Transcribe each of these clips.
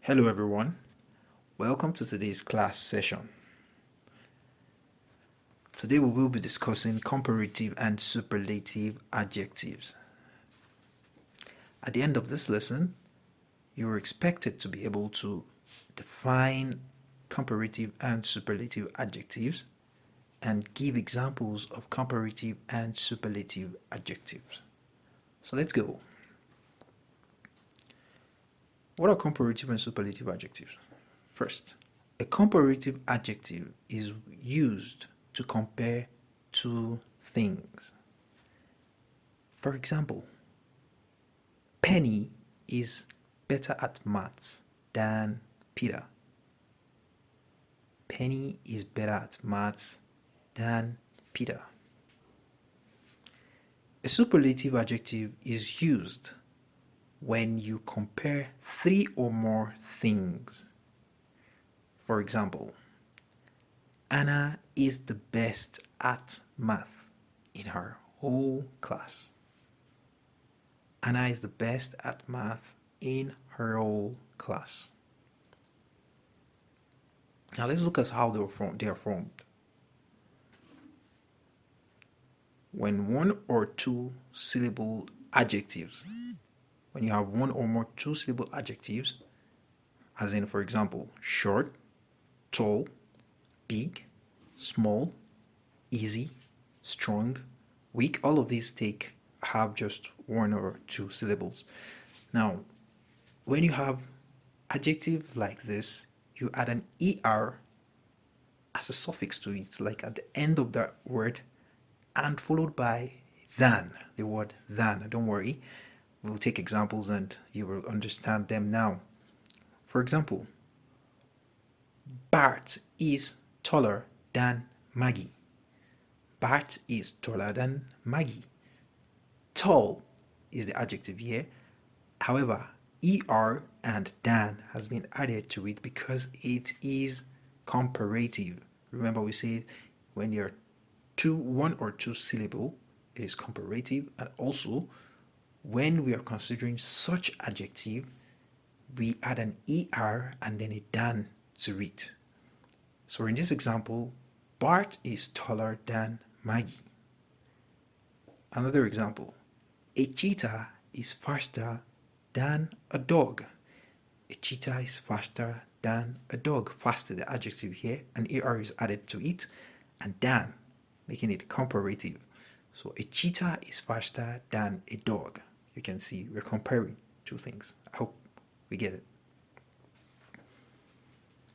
Hello everyone, welcome to today's class session. Today we will be discussing comparative and superlative adjectives. At the end of this lesson, you are expected to be able to define comparative and superlative adjectives and give examples of comparative and superlative adjectives. So let's go. What are comparative and superlative adjectives? First, a comparative adjective is used to compare two things. For example, Penny is better at maths than Peter. Penny is better at maths than Peter. A superlative adjective is used when you compare three or more things. For example, Anna is the best at math in her whole class. Anna is the best at math in her whole class. Now let's look at how they are formed. When one or two syllable adjectives, when you have one or more two-syllable adjectives, as in, for example, short, tall, big, small, easy, strong, weak, all of these have just one or two syllables. Now, when you have adjectives like this, you add an ER as a suffix to it, like at the end of that word, and followed by than, the word than. Don't worry, we'll take examples and you will understand them now. For example, Bart is taller than Maggie. Bart is taller than Maggie. Tall is the adjective here. However, ER and than has been added to it because it is comparative. Remember, we said when you're one or two syllable, it is comparative, and also when we are considering such adjective, we add an ER and then a than to it. So in this example, Bart is taller than Maggie. Another example, a cheetah is faster than a dog. A cheetah is faster than a dog. Faster, the adjective here, an ER is added to it, and than, making it comparative. So a cheetah is faster than a dog. You can see we're comparing two things. I hope we get it.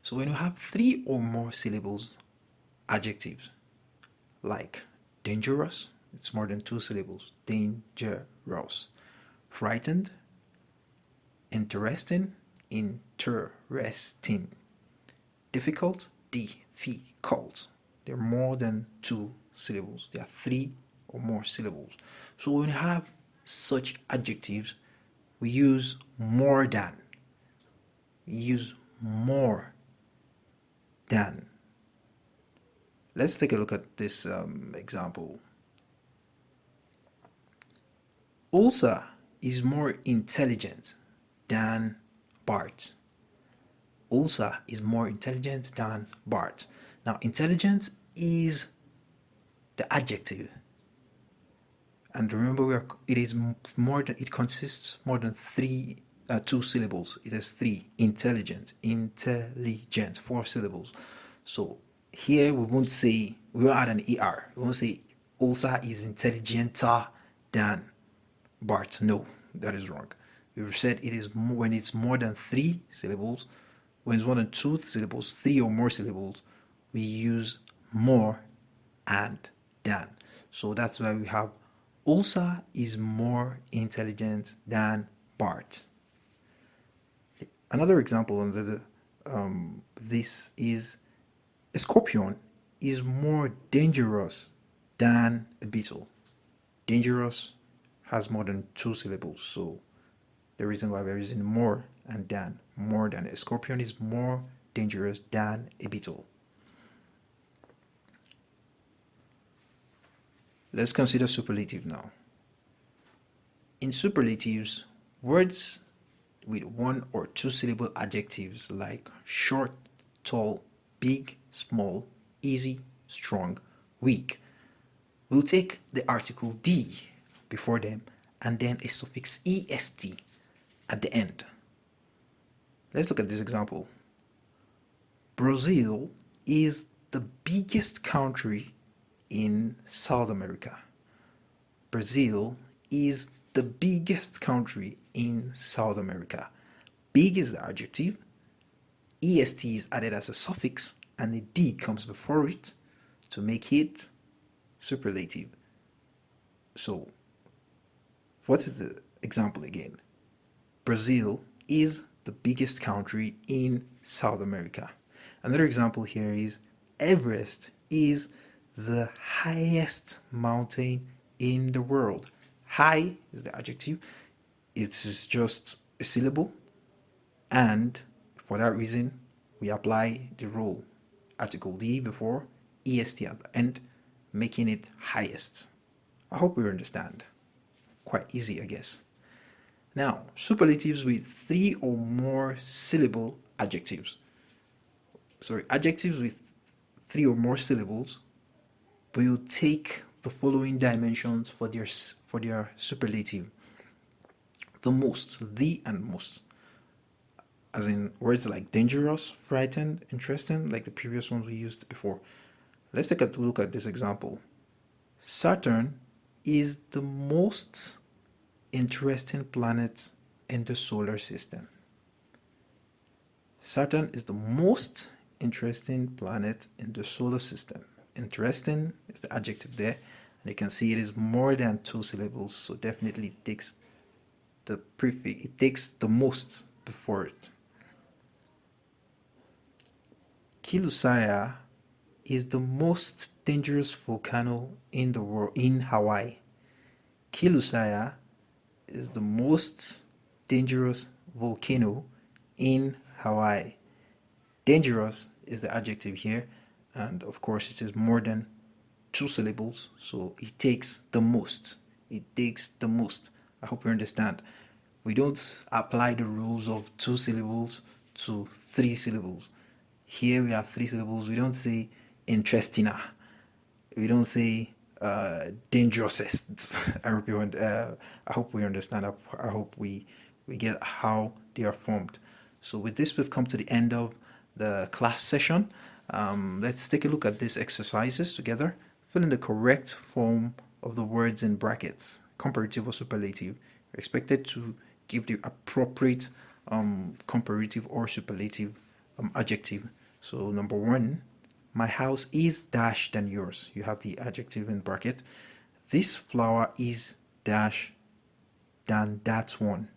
So when you have three or more syllables, adjectives, like dangerous, it's more than two syllables, dangerous. Frightened, interesting, interesting. Difficult, difficult. They're more than two syllables. There are three or more syllables. So when you have such adjectives, we use more than. We use more than. Let's take a look at this example. Ulsa is more intelligent than Bart. Ulsa is more intelligent than Bart. Now, intelligent is the adjective. And remember, it consists more than two syllables. It has three. Intelligent, intelligent, four syllables. So here we won't add an ER. We won't say Ulsa is intelligenter than Bart. No, that is wrong. We've said it is when it's more than three syllables. When it's more than two syllables, three or more syllables, we use more and than. So that's why we have Ulsa is more intelligent than Bart. Another example under this is a scorpion is more dangerous than a beetle. Dangerous has more than two syllables, so the reason why we're using more and than, more than. A scorpion is more dangerous than a beetle. Let's consider superlative now. In superlatives, words with one or two syllable adjectives like short, tall, big, small, easy, strong, weak. We'll take the article D before them and then a suffix est at the end. Let's look at this example. Brazil is the biggest country in South America. Brazil is the biggest country in South America. Big is the adjective, est is added as a suffix, and a D comes before it to make it superlative. So, what is the example again? Brazil is the biggest country in South America. Another example here is Everest is the highest mountain in the world. High is the adjective. It is just a syllable, and for that reason we apply the rule article D before est at the end, making it highest. I hope you understand. Quite easy, I guess. Now, superlatives with 3 or more syllable adjectives. Adjectives with 3 or more syllables will take the following dimensions for their superlative. The most, the and most. As in words like dangerous, frightened, interesting, like the previous ones we used before. Let's take a look at this example. Saturn is the most interesting planet in the solar system. Saturn is the most interesting planet in the solar system. Interesting is the adjective there, and you can see it is more than 2 syllables, so definitely it takes the prefix, it takes the most before it. Kilusaya is the most dangerous volcano in the world in Hawaii. Kilusaya is the most dangerous volcano in Hawaii. Dangerous is the adjective here, and of course it is more than 2 syllables, so it takes the most. It takes the most. I hope you understand. We don't apply the rules of 2 syllables to 3 syllables. Here we have 3 syllables. We don't say interestina. We don't say dangerousest. I hope we understand. I hope we get how they are formed. So with this, we've come to the end of the class session. Let's take a look at these exercises together. Fill in the correct form of the words in brackets, comparative or superlative. You're expected to give the appropriate comparative or superlative adjective. So number 1, my house is dash than yours. You have the adjective in bracket. This flower is dash than that one.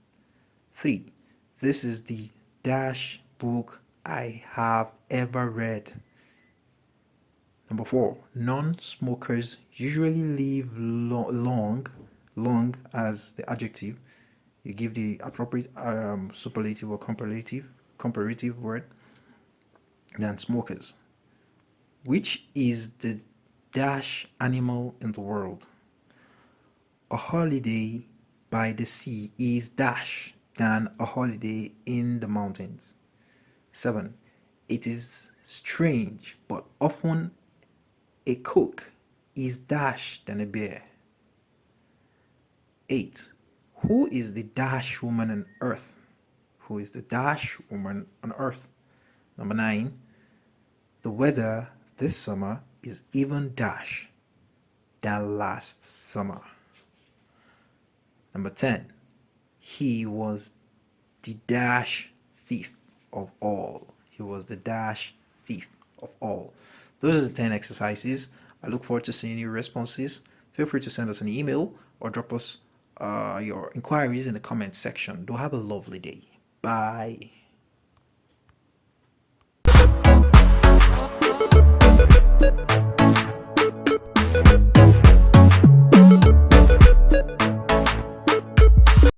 3, this is the dash book I have ever read. Number 4, non-smokers usually live long as the adjective. You give the appropriate superlative or comparative word than smokers. Which is the dash animal in the world? A holiday by the sea is dash than a holiday in the mountains. 7, it is strange, but often a cook is dash than a bear. 8, who is the dash woman on earth? Who is the dash woman on earth? Number 9, the weather this summer is even dash than last summer. Number 10, he was the dash thief of all. He was the dash thief of all. Those are the 10 exercises. I look forward to seeing your responses. Feel free to send us an email or drop us your inquiries in the comment section. Do have a lovely day. Bye.